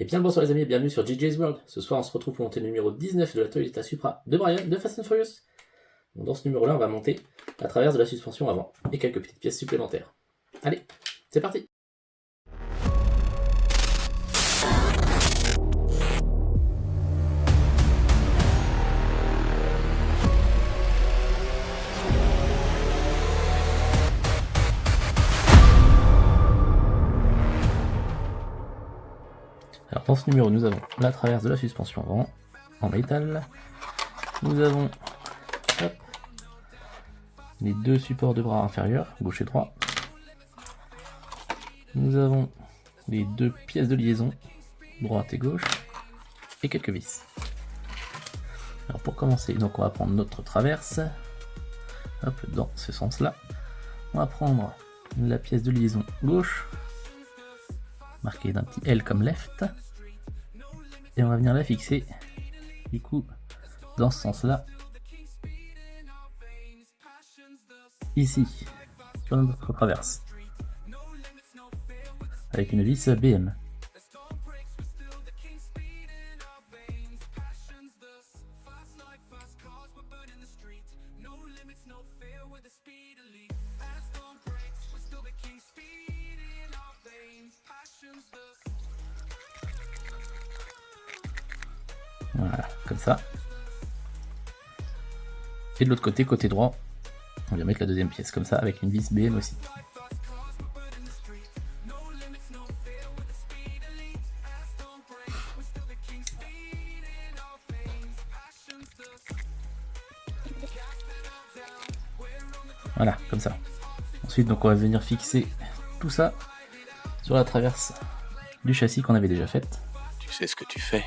Et bien le bonsoir les amis et bienvenue sur JJ's World. Ce soir on se retrouve pour monter le numéro 19 de la Toyota Supra de Brian de Fast and Furious. Donc, dans ce numéro là on va monter la traverse de la suspension avant et quelques petites pièces supplémentaires. Allez, c'est parti. Alors dans ce numéro nous avons la traverse de la suspension avant en métal. Nous avons les deux supports de bras inférieurs, gauche et droit. Nous avons les deux pièces de liaison, droite et gauche, et quelques vis. Alors pour commencer, donc on va prendre notre traverse. Hop, dans ce sens-là. On va prendre la pièce de liaison gauche, marquée d'un petit L comme left. Et on va venir la fixer, du coup, dans ce sens-là. Ici, sur notre traverse. Avec une vis BM. Voilà, comme ça. Et de l'autre côté, côté droit, on vient mettre la deuxième pièce, comme ça, avec une vis BM aussi. Voilà, comme ça. Ensuite, donc, on va venir fixer tout ça sur la traverse du châssis qu'on avait déjà faite. Tu sais ce que tu fais.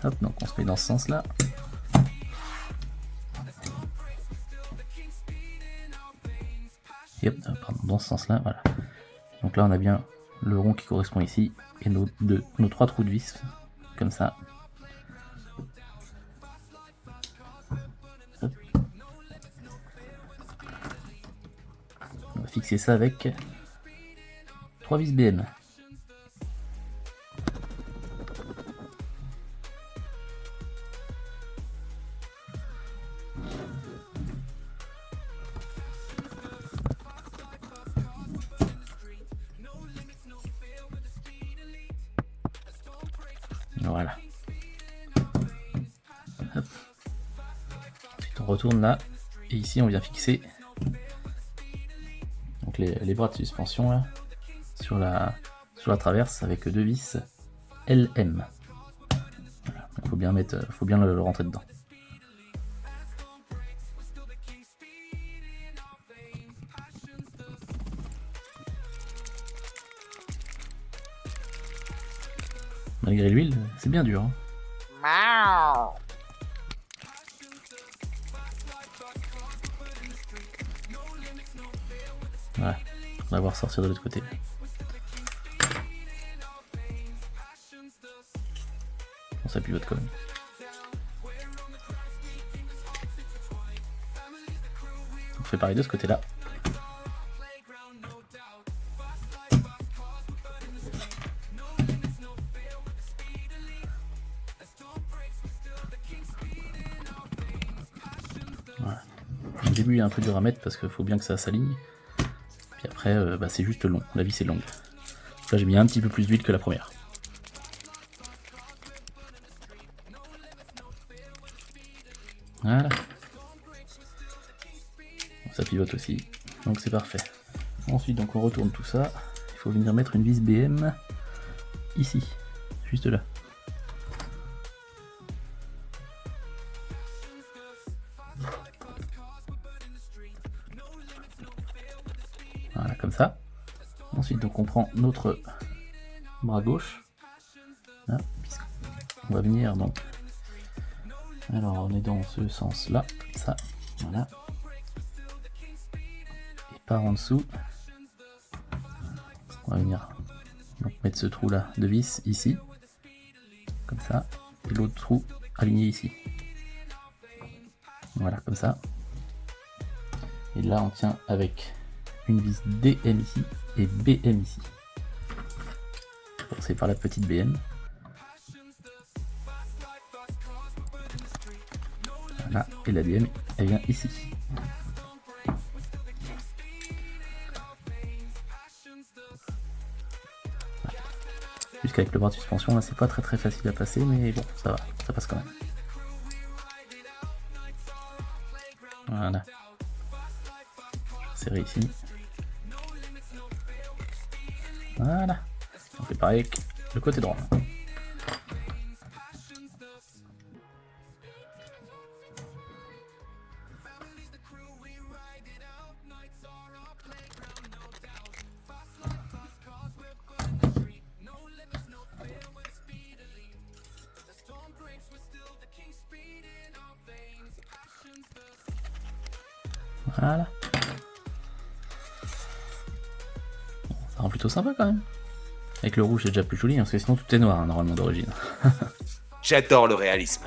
Hop, donc on se met dans ce sens-là. Et hop, pardon, dans ce sens-là, voilà. Donc là, on a bien le rond qui correspond ici et nos trois trous de vis, comme ça. Hop. On va fixer ça avec 3 vis BM. Voilà. Hop. Ensuite on retourne là et ici on vient fixer donc les bras de suspension là, sur la traverse avec deux vis LM. Voilà. Donc faut bien le rentrer dedans. Malgré l'huile, c'est bien dur. Hein. Voilà, on va voir sortir de l'autre côté. Bon, ça pivote quand même. On fait pareil de ce côté-là. Voilà. Au début il est un peu dur à mettre parce qu'il faut bien que ça s'aligne. Puis après c'est juste long, la vis est longue. Là j'ai mis un petit peu plus d'huile que la première. Voilà. Ça pivote aussi, donc c'est parfait. Ensuite donc on retourne tout ça. Il faut venir mettre une vis BM ici, juste là. Voilà, comme ça. Ensuite, donc on prend notre bras gauche. Là, on va venir donc. Alors, on est dans ce sens-là, comme ça. Voilà. Et par en dessous, on va venir donc mettre ce trou-là de vis ici, comme ça. Et l'autre trou aligné ici. Voilà, comme ça. Et là, on tient avec une vis DM ici et BM ici. Donc c'est par la petite BM, Voilà, et la DM, elle vient ici. Jusqu'avec le bras de suspension, là c'est pas très facile à passer, mais bon, ça va, ça passe quand même. Voilà. Serré ici. Voilà. On fait pareil avec le côté droit. Voilà. Ça rend plutôt sympa quand même. Avec le rouge c'est déjà plus joli, hein, parce que sinon tout est noir hein, normalement d'origine. J'adore le réalisme.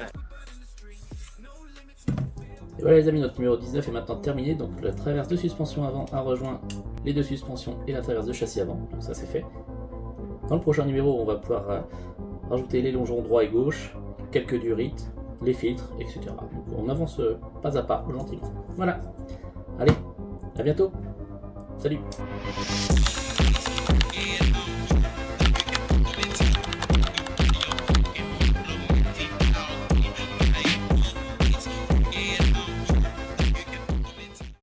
Et voilà les amis, notre numéro 19 est maintenant terminé, donc la traverse de suspension avant a rejoint les deux suspensions et la traverse de châssis avant, donc ça c'est fait. Dans le prochain numéro on va pouvoir rajouter les longerons droit et gauche, quelques durites, les filtres, etc. Donc on avance pas à pas, gentiment. Voilà. Allez, à bientôt. Salut.